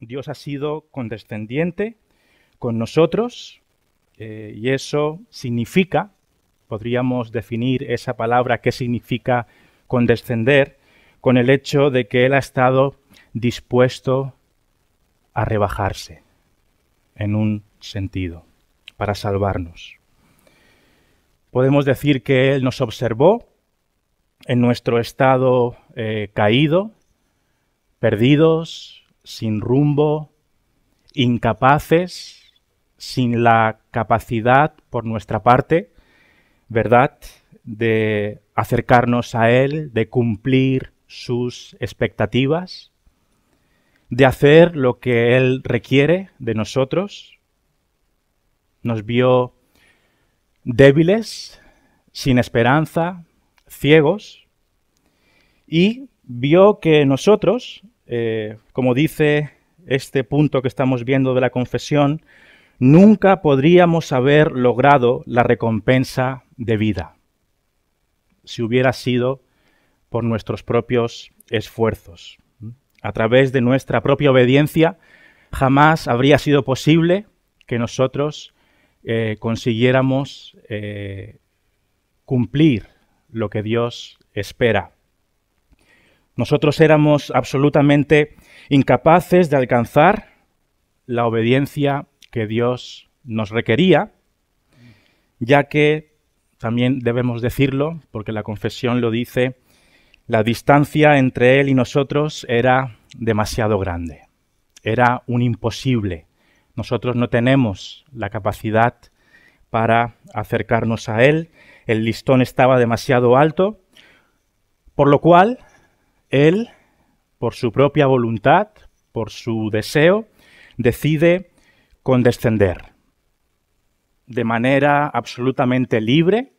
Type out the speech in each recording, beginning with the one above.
Dios ha sido condescendiente con nosotros y eso significa, podríamos definir esa palabra, qué significa condescender, con el hecho de que Él ha estado dispuesto a rebajarse, en un sentido, para salvarnos. Podemos decir que Él nos observó en nuestro estado caído, perdidos, sin rumbo, incapaces, sin la capacidad por nuestra parte, ¿verdad?, de acercarnos a Él, de cumplir sus expectativas, de hacer lo que Él requiere de nosotros. Nos vio débiles, sin esperanza, ciegos, y vio que nosotros, como dice este punto que estamos viendo de la confesión, nunca podríamos haber logrado la recompensa de vida si hubiera sido por nuestros propios esfuerzos. A través de nuestra propia obediencia jamás habría sido posible que nosotros consiguiéramos cumplir lo que Dios espera. Nosotros éramos absolutamente incapaces de alcanzar la obediencia que Dios nos requería, ya que, también debemos decirlo, porque la confesión lo dice, la distancia entre Él y nosotros era demasiado grande, era un imposible. Nosotros no tenemos la capacidad para acercarnos a Él, el listón estaba demasiado alto, por lo cual Él, por su propia voluntad, por su deseo, decide condescender de manera absolutamente libre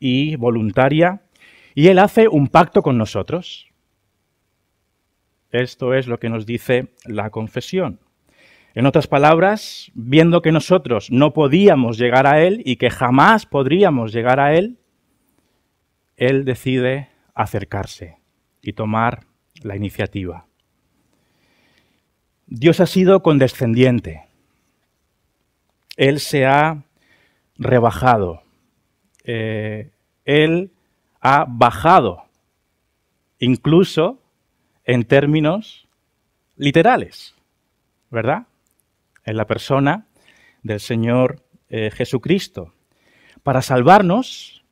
y voluntaria, y Él hace un pacto con nosotros. Esto es lo que nos dice la confesión. En otras palabras, viendo que nosotros no podíamos llegar a Él y que jamás podríamos llegar a Él, Él decide acercarse y tomar la iniciativa. Dios ha sido condescendiente. Él se ha rebajado. Él ha bajado, incluso en términos literales, ¿verdad? En la persona del Señor Jesucristo, para salvarnos,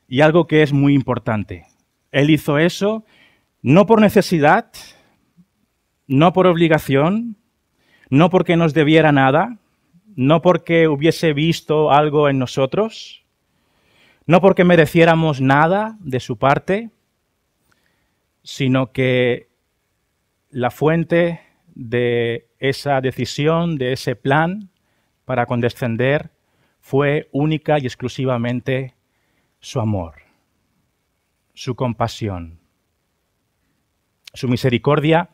y algo que es muy importante. Él hizo eso no por necesidad, no por obligación, no porque nos debiera nada, no porque hubiese visto algo en nosotros, no porque mereciéramos nada de su parte, sino que la fuente de esa decisión, de ese plan para condescender, fue única y exclusivamente su amor, su compasión. Su misericordia,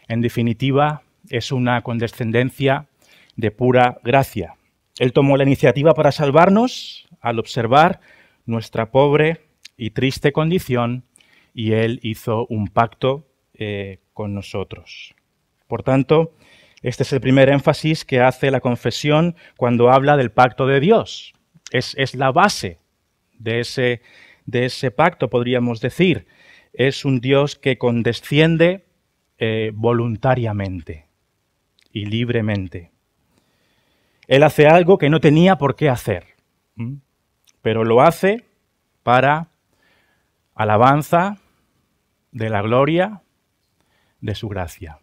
en definitiva, es una condescendencia de pura gracia. Él tomó la iniciativa para salvarnos al observar nuestra pobre y triste condición y Él hizo un pacto con nosotros. Por tanto, este es el primer énfasis que hace la confesión cuando habla del pacto de Dios. Es la base de ese pacto, podríamos decir. Es un Dios que condesciende voluntariamente y libremente. Él hace algo que no tenía por qué hacer, pero lo hace para alabanza de la gloria de su gracia.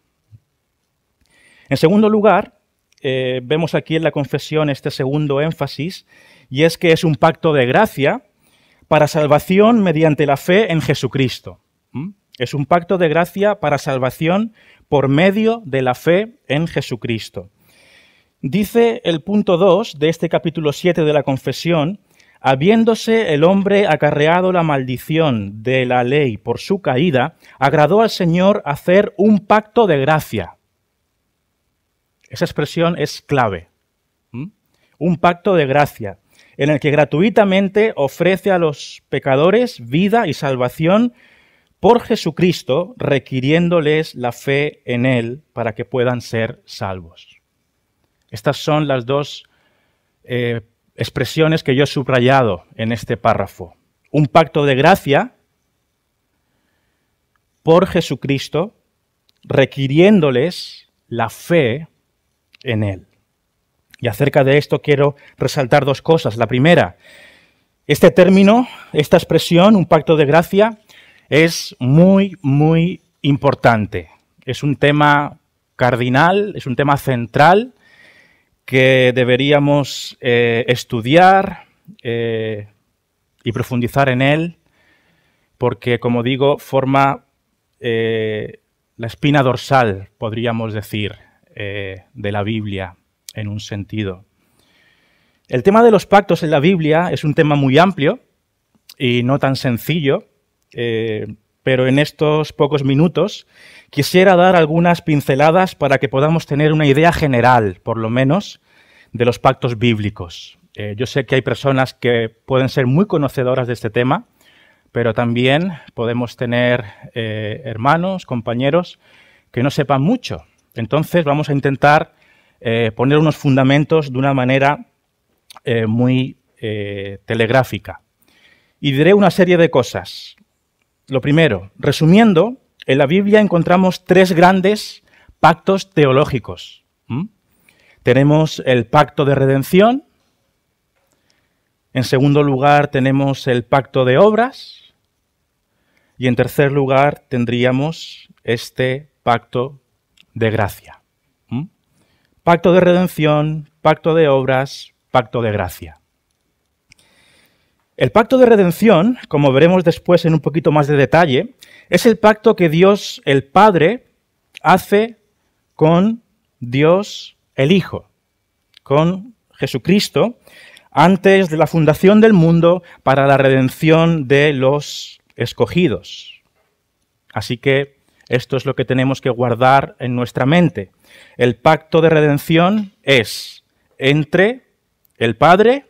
En segundo lugar, vemos aquí en la confesión este segundo énfasis, y es que es un pacto de gracia para salvación mediante la fe en Jesucristo. Es un pacto de gracia para salvación por medio de la fe en Jesucristo. Dice el punto 2 de este capítulo 7 de la confesión: habiéndose el hombre acarreado la maldición de la ley por su caída, agradó al Señor hacer un pacto de gracia. Esa expresión es clave. Un pacto de gracia, en el que gratuitamente ofrece a los pecadores vida y salvación por Jesucristo, requiriéndoles la fe en Él para que puedan ser salvos. Estas son las dos expresiones que yo he subrayado en este párrafo. Un pacto de gracia por Jesucristo, requiriéndoles la fe en Él. Y acerca de esto quiero resaltar dos cosas. La primera, este término, esta expresión, un pacto de gracia, es muy, muy importante. Es un tema cardinal, es un tema central que deberíamos estudiar y profundizar en él, porque, como digo, forma la espina dorsal, podríamos decir, de la Biblia, en un sentido. El tema de los pactos en la Biblia es un tema muy amplio y no tan sencillo, pero en estos pocos minutos quisiera dar algunas pinceladas para que podamos tener una idea general, por lo menos, de los pactos bíblicos. Yo sé que hay personas que pueden ser muy conocedoras de este tema, pero también podemos tener hermanos, compañeros, que no sepan mucho. Entonces vamos a intentar poner unos fundamentos de una manera muy telegráfica. Y diré una serie de cosas. Lo primero, resumiendo, en la Biblia encontramos tres grandes pactos teológicos. Tenemos el pacto de redención. En segundo lugar, tenemos el pacto de obras. Y en tercer lugar, tendríamos este pacto de gracia. Pacto de redención, pacto de obras, pacto de gracia. El pacto de redención, como veremos después en un poquito más de detalle, es el pacto que Dios el Padre hace con Dios el Hijo, con Jesucristo, antes de la fundación del mundo para la redención de los escogidos. Así que esto es lo que tenemos que guardar en nuestra mente. El pacto de redención es entre el Padre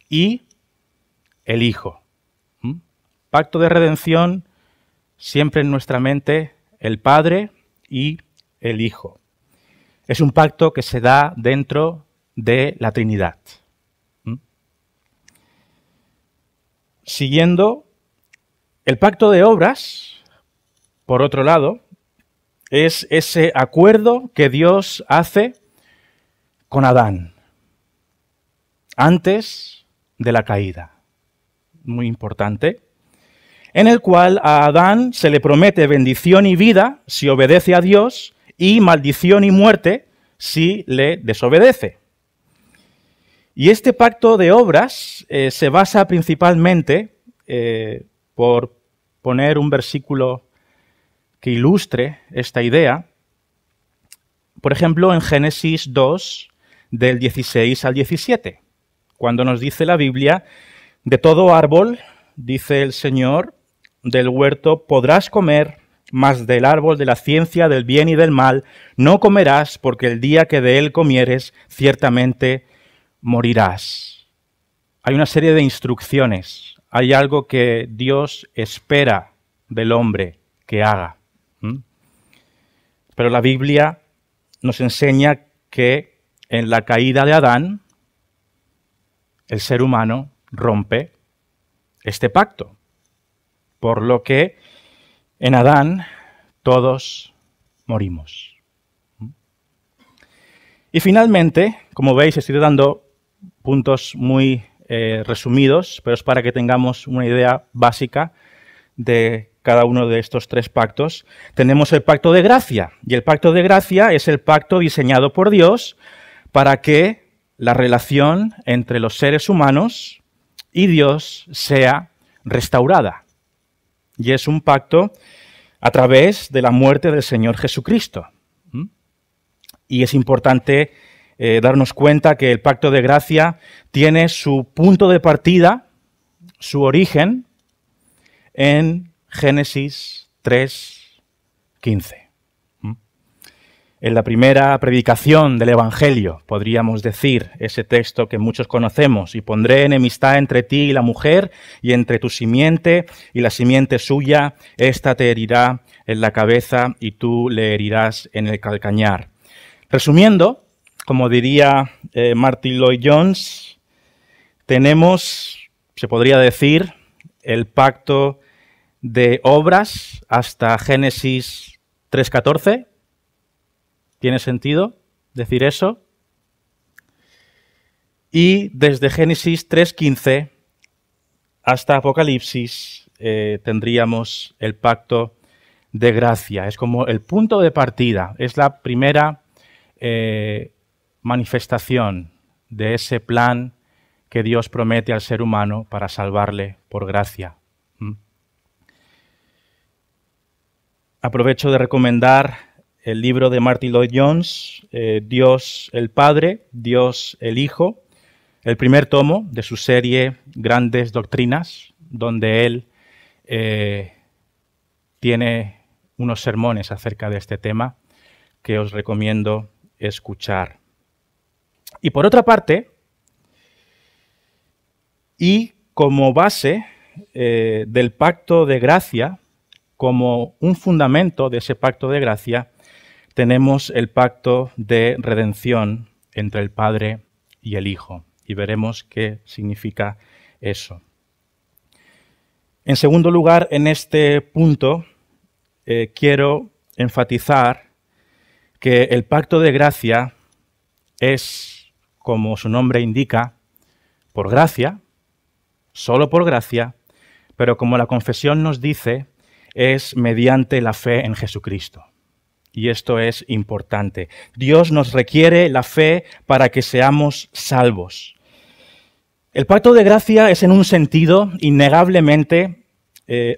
y el Hijo. Pacto de redención siempre en nuestra mente, el Padre y el Hijo. Es un pacto que se da dentro de la Trinidad. Siguiendo, el pacto de obras, por otro lado, es ese acuerdo que Dios hace con Adán antes de la caída. Muy importante. En el cual a Adán se le promete bendición y vida si obedece a Dios y maldición y muerte si le desobedece. Y este pacto de obras se basa principalmente, por poner un versículo que ilustre esta idea, por ejemplo, en Génesis 2, del 16 al 17, cuando nos dice la Biblia: de todo árbol, dice el Señor, del huerto podrás comer, mas del árbol de la ciencia del bien y del mal no comerás, porque el día que de él comieres, ciertamente morirás. Hay una serie de instrucciones, hay algo que Dios espera del hombre que haga. Pero la Biblia nos enseña que en la caída de Adán, el ser humano rompe este pacto, por lo que en Adán todos morimos. Y finalmente, como veis, estoy dando puntos muy resumidos, pero es para que tengamos una idea básica de cada uno de estos tres pactos. Tenemos el pacto de gracia, y el pacto de gracia es el pacto diseñado por Dios para que la relación entre los seres humanos y Dios sea restaurada. Y es un pacto a través de la muerte del Señor Jesucristo. Y es importante darnos cuenta que el pacto de gracia tiene su punto de partida, su origen, en Génesis 3:15. en la primera predicación del Evangelio, podríamos decir, ese texto que muchos conocemos, y pondré enemistad entre ti y la mujer, y entre tu simiente y la simiente suya, ésta te herirá en la cabeza y tú le herirás en el calcañar. Resumiendo, como diría Martyn Lloyd-Jones, tenemos, se podría decir, el pacto de obras hasta Génesis 3:14. ¿Tiene sentido decir eso? Y desde Génesis 3:15 hasta Apocalipsis tendríamos el pacto de gracia. Es como el punto de partida, es la primera manifestación de ese plan que Dios promete al ser humano para salvarle por gracia. Aprovecho de recomendar el libro de Martyn Lloyd-Jones, Dios el Padre, Dios el Hijo, el primer tomo de su serie Grandes Doctrinas, donde él tiene unos sermones acerca de este tema que os recomiendo escuchar. Y por otra parte, y como base del pacto de gracia, como un fundamento de ese pacto de gracia, tenemos el pacto de redención entre el Padre y el Hijo. Y veremos qué significa eso. En segundo lugar, en este punto, quiero enfatizar que el pacto de gracia es, como su nombre indica, por gracia, solo por gracia, pero como la confesión nos dice, es mediante la fe en Jesucristo. Y esto es importante. Dios nos requiere la fe para que seamos salvos. El pacto de gracia es en un sentido innegablemente,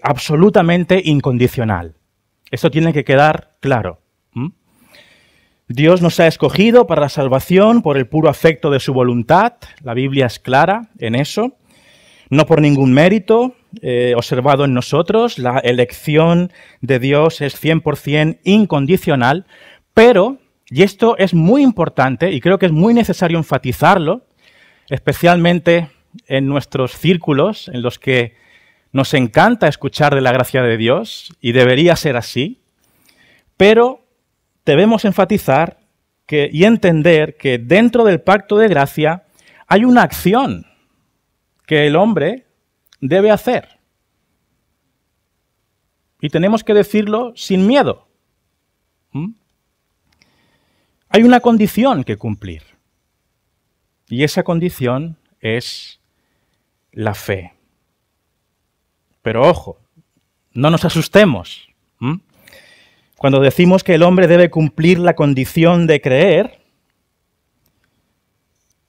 absolutamente incondicional. Esto tiene que quedar claro. Dios nos ha escogido para la salvación por el puro afecto de su voluntad. La Biblia es clara en eso. No por ningún mérito observado en nosotros. La elección de Dios es 100% incondicional. Pero, y esto es muy importante y creo que es muy necesario enfatizarlo, especialmente en nuestros círculos en los que nos encanta escuchar de la gracia de Dios, y debería ser así, pero debemos enfatizar y entender que dentro del pacto de gracia hay una acción que el hombre debe hacer. Y tenemos que decirlo sin miedo. Hay una condición que cumplir. Y esa condición es la fe. Pero ojo, no nos asustemos. Cuando decimos que el hombre debe cumplir la condición de creer,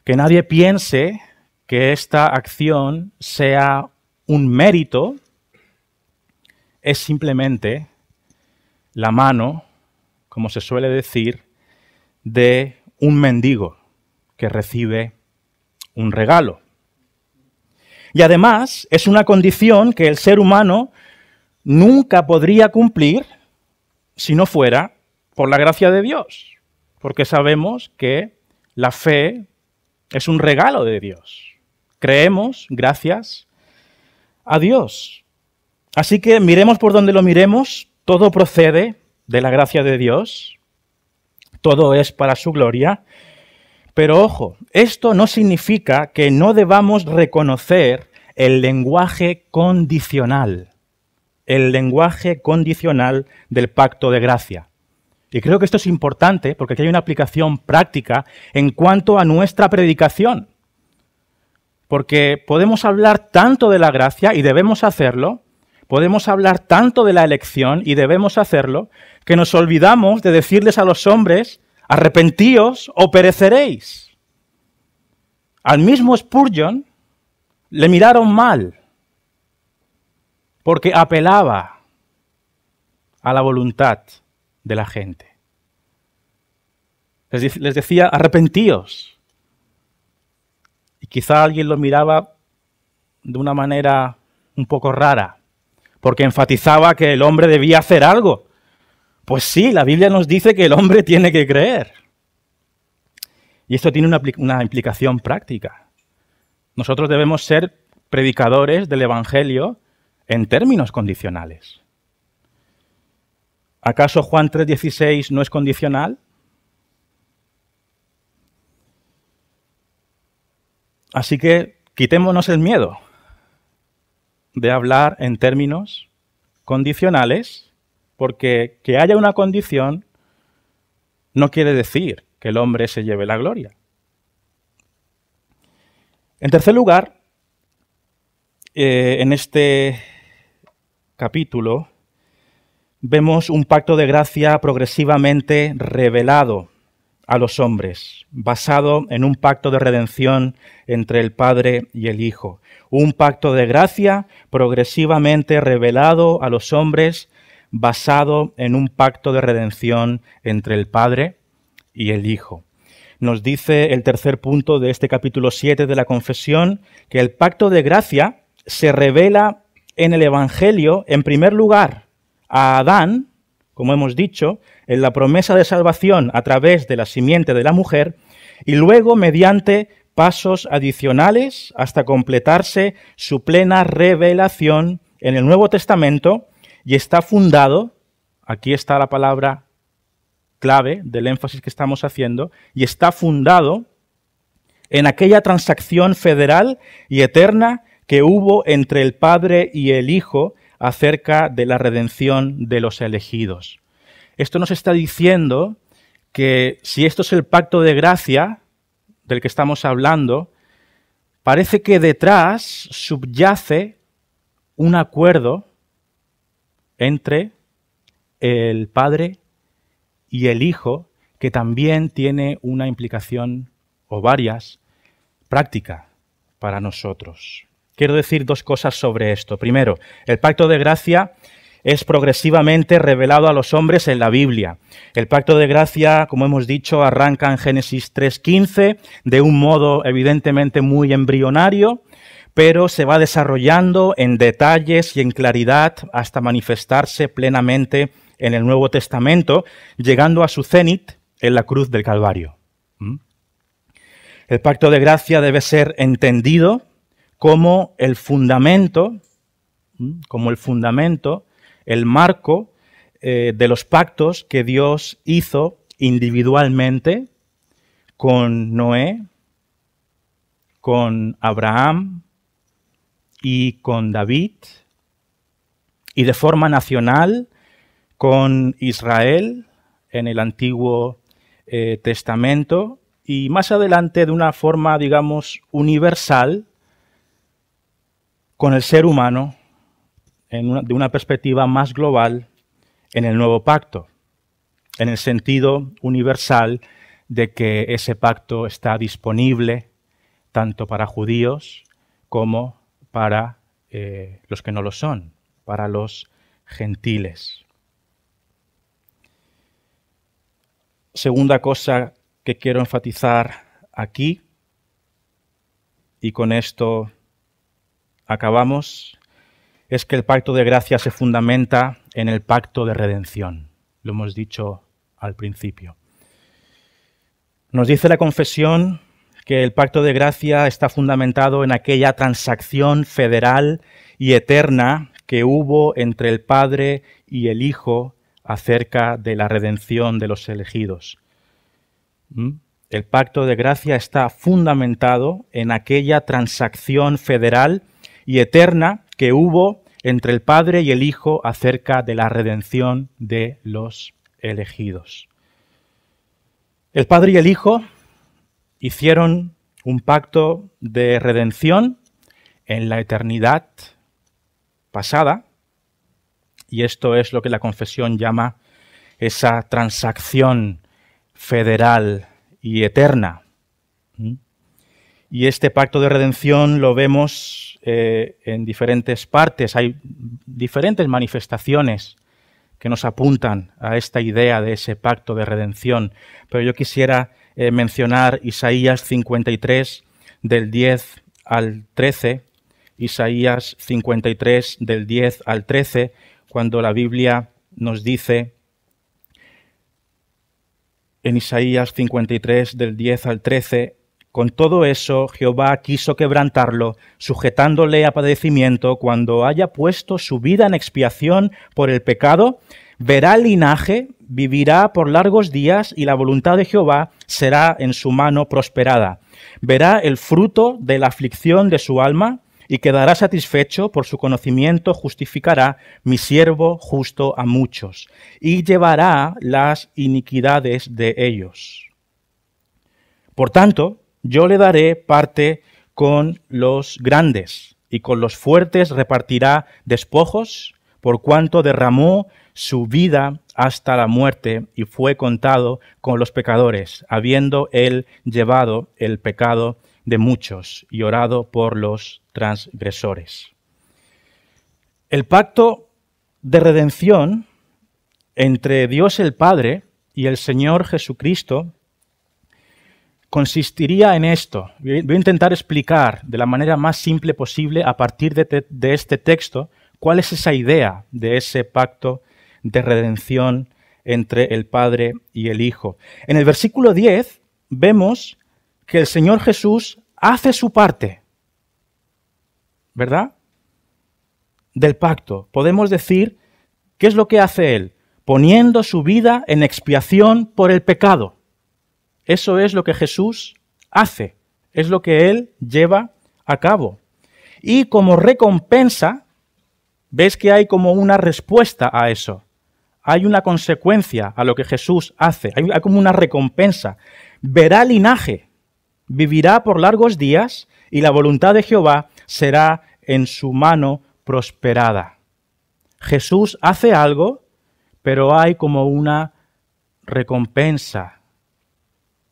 que nadie piense que esta acción sea un mérito, es simplemente la mano, como se suele decir, de un mendigo que recibe un regalo. Y además es una condición que el ser humano nunca podría cumplir si no fuera por la gracia de Dios, porque sabemos que la fe es un regalo de Dios. Creemos gracias a Dios. Así que miremos por donde lo miremos, todo procede de la gracia de Dios, todo es para su gloria, pero ojo, esto no significa que no debamos reconocer el lenguaje condicional del pacto de gracia. Y creo que esto es importante porque aquí hay una aplicación práctica en cuanto a nuestra predicación. Porque podemos hablar tanto de la gracia y debemos hacerlo, podemos hablar tanto de la elección y debemos hacerlo, que nos olvidamos de decirles a los hombres, arrepentíos o pereceréis. Al mismo Spurgeon le miraron mal porque apelaba a la voluntad de la gente. Les decía, arrepentíos. Y quizá alguien lo miraba de una manera un poco rara, porque enfatizaba que el hombre debía hacer algo Pues sí, la Biblia nos dice que el hombre tiene que creer. Y esto tiene una implicación práctica. Nosotros debemos ser predicadores del Evangelio en términos condicionales. ¿Acaso Juan 3:16 no es condicional? Así que quitémonos el miedo de hablar en términos condicionales, porque que haya una condición no quiere decir que el hombre se lleve la gloria. En tercer lugar, en este capítulo vemos un pacto de gracia progresivamente revelado a los hombres, basado en un pacto de redención entre el Padre y el Hijo. Un pacto de gracia progresivamente revelado a los hombres, basado en un pacto de redención entre el Padre y el Hijo. Nos dice el tercer punto de este capítulo 7 de la Confesión que el pacto de gracia se revela en el Evangelio, en primer lugar, a Adán, como hemos dicho, en la promesa de salvación a través de la simiente de la mujer, y luego mediante pasos adicionales hasta completarse su plena revelación en el Nuevo Testamento, y está fundado, aquí está la palabra clave del énfasis que estamos haciendo, y está fundado en aquella transacción federal y eterna que hubo entre el Padre y el Hijo acerca de la redención de los elegidos. Esto nos está diciendo que si esto es el pacto de gracia del que estamos hablando, parece que detrás subyace un acuerdo entre el Padre y el Hijo que también tiene una implicación o varias práctica para nosotros. Quiero decir dos cosas sobre esto. Primero, el pacto de gracia es progresivamente revelado a los hombres en la Biblia. El pacto de gracia, como hemos dicho, arranca en Génesis 3:15 de un modo evidentemente muy embrionario, pero se va desarrollando en detalles y en claridad hasta manifestarse plenamente en el Nuevo Testamento, llegando a su cenit en la cruz del Calvario. El pacto de gracia debe ser entendido como el fundamento, el marco de los pactos que Dios hizo individualmente con Noé, con Abraham y con David, y de forma nacional con Israel en el Antiguo Testamento, y más adelante de una forma, digamos, universal con el ser humano de una perspectiva más global en el Nuevo Pacto, en el sentido universal de que ese pacto está disponible tanto para judíos como para los que no lo son, para los gentiles. Segunda cosa que quiero enfatizar aquí, y con esto acabamos, es que el pacto de gracia se fundamenta en el pacto de redención. Lo hemos dicho al principio. Nos dice la Confesión que el pacto de gracia está fundamentado en aquella transacción federal y eterna que hubo entre el Padre y el Hijo acerca de la redención de los elegidos. El pacto de gracia está fundamentado en aquella transacción federal y eterna que hubo entre el Padre y el Hijo acerca de la redención de los elegidos. El Padre y el Hijo hicieron un pacto de redención en la eternidad pasada, y esto es lo que la Confesión llama esa transacción federal y eterna. Y este pacto de redención lo vemos en diferentes partes. Hay diferentes manifestaciones que nos apuntan a esta idea de ese pacto de redención. Pero yo quisiera mencionar Isaías 53, del 10 al 13, Isaías 53, del 10 al 13, cuando la Biblia nos dice en Isaías 53, del 10 al 13, con todo eso Jehová quiso quebrantarlo, sujetándole a padecimiento. Cuando haya puesto su vida en expiación por el pecado, verá el linaje, vivirá por largos días, y la voluntad de Jehová será en su mano prosperada. Verá el fruto de la aflicción de su alma, y quedará satisfecho. Por su conocimiento justificará mi siervo justo a muchos, y llevará las iniquidades de ellos. Por tanto, yo le daré parte con los grandes, y con los fuertes repartirá despojos, por cuanto derramó su vida hasta la muerte y fue contado con los pecadores, habiendo él llevado el pecado de muchos y orado por los transgresores. El pacto de redención entre Dios el Padre y el Señor Jesucristo consistiría en esto. Voy a intentar explicar de la manera más simple posible, a partir de este texto, cuál es esa idea de ese pacto de redención entre el Padre y el Hijo. En el versículo 10 vemos que el Señor Jesús hace su parte, ¿verdad? Del pacto. Podemos decir, ¿qué es lo que hace Él? Poniendo su vida en expiación por el pecado. Eso es lo que Jesús hace, es lo que Él lleva a cabo. Y como recompensa, ves que hay como una respuesta a eso. Hay una consecuencia a lo que Jesús hace, hay como una recompensa. Verá linaje, vivirá por largos días, y la voluntad de Jehová será en su mano prosperada. Jesús hace algo, pero hay como una recompensa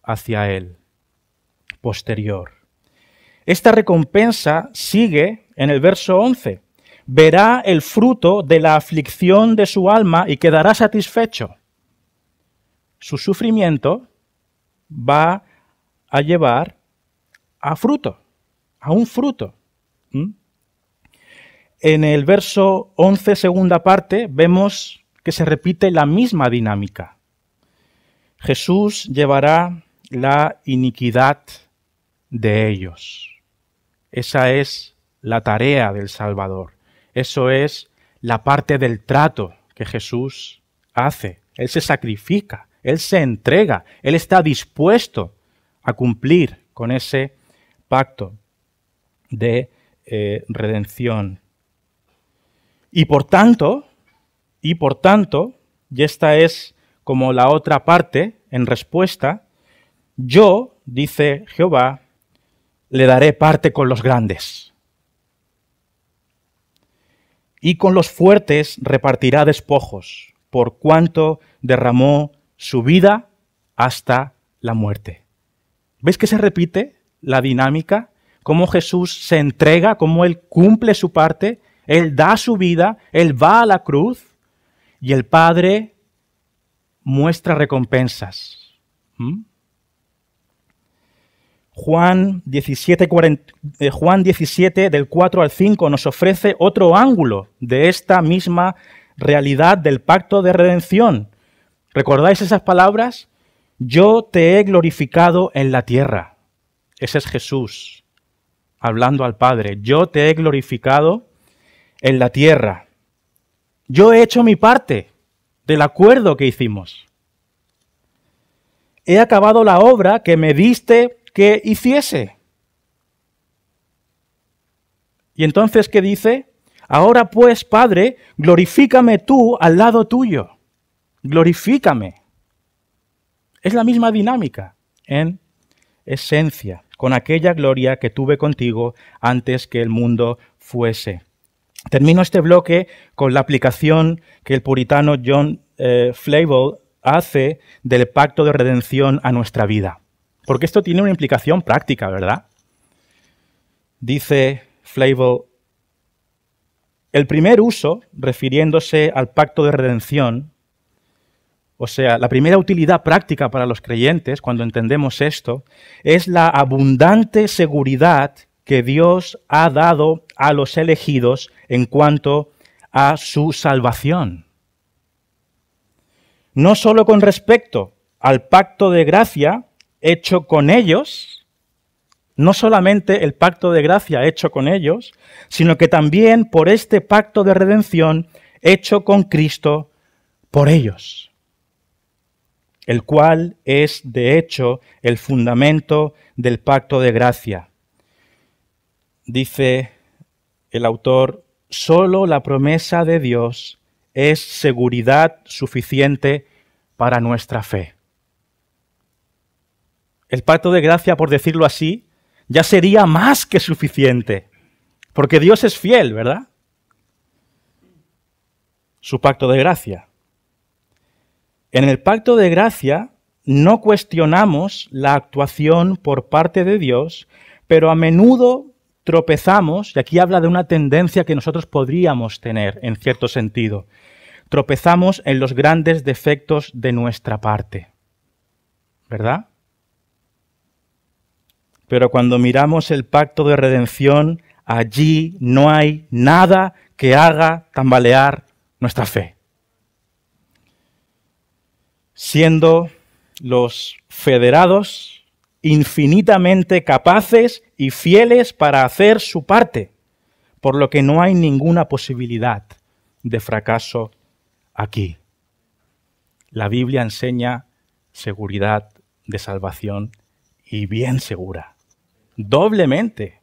hacia él, posterior. Esta recompensa sigue en el verso 11. Verá el fruto de la aflicción de su alma y quedará satisfecho. Su sufrimiento va a llevar a fruto, a un fruto. En el verso 11, segunda parte, vemos que se repite la misma dinámica. Jesús llevará la iniquidad de ellos. Esa es la tarea del Salvador. Eso es la parte del trato que Jesús hace. Él se sacrifica, Él se entrega, Él está dispuesto a cumplir con ese pacto de redención. Y por tanto, y esta es como la otra parte en respuesta, yo, dice Jehová, le daré parte con los grandes. Y con los fuertes repartirá despojos, por cuanto derramó su vida hasta la muerte. ¿Ves que se repite la dinámica? Cómo Jesús se entrega, cómo Él cumple su parte, Él da su vida, Él va a la cruz y el Padre muestra recompensas. Juan 17, del 4 al 5, nos ofrece otro ángulo de esta misma realidad del pacto de redención. ¿Recordáis esas palabras? Yo te he glorificado en la tierra. Ese es Jesús hablando al Padre. Yo te he glorificado en la tierra. Yo he hecho mi parte del acuerdo que hicimos. He acabado la obra que me diste que hiciese. Y entonces, ¿qué dice? Ahora pues, Padre, glorifícame tú al lado tuyo. Glorifícame. Es la misma dinámica en esencia, con aquella gloria que tuve contigo antes que el mundo fuese. Termino este bloque con la aplicación que el puritano John Flavel hace del pacto de redención a nuestra vida. Porque esto tiene una implicación práctica, ¿verdad? Dice Flavel, el primer uso, refiriéndose al pacto de redención, o sea, la primera utilidad práctica para los creyentes, cuando entendemos esto, es la abundante seguridad que Dios ha dado a los elegidos en cuanto a su salvación. No solo con respecto al pacto de gracia hecho con ellos, no solamente el pacto de gracia hecho con ellos, sino que también por este pacto de redención hecho con Cristo por ellos, el cual es, de hecho, el fundamento del pacto de gracia. Dice el autor, solo la promesa de Dios es seguridad suficiente para nuestra fe. El pacto de gracia, por decirlo así, ya sería más que suficiente, porque Dios es fiel, ¿verdad? Su pacto de gracia. En el pacto de gracia no cuestionamos la actuación por parte de Dios, pero a menudo tropezamos, y aquí habla de una tendencia que nosotros podríamos tener en cierto sentido. Tropezamos en los grandes defectos de nuestra parte, ¿verdad? Pero cuando miramos el pacto de redención, allí no hay nada que haga tambalear nuestra fe. Siendo los federados infinitamente capaces y fieles para hacer su parte, por lo que no hay ninguna posibilidad de fracaso aquí. La Biblia enseña seguridad de salvación y bien segura, doblemente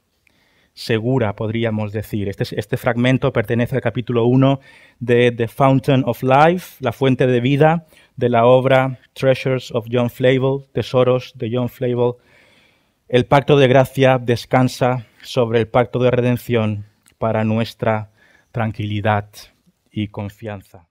segura, podríamos decir. Este fragmento pertenece al capítulo 1 de The Fountain of Life, la fuente de vida, de la obra Treasures of John Flavel, Tesoros de John Flavel. El pacto de gracia descansa sobre el pacto de redención para nuestra tranquilidad y confianza.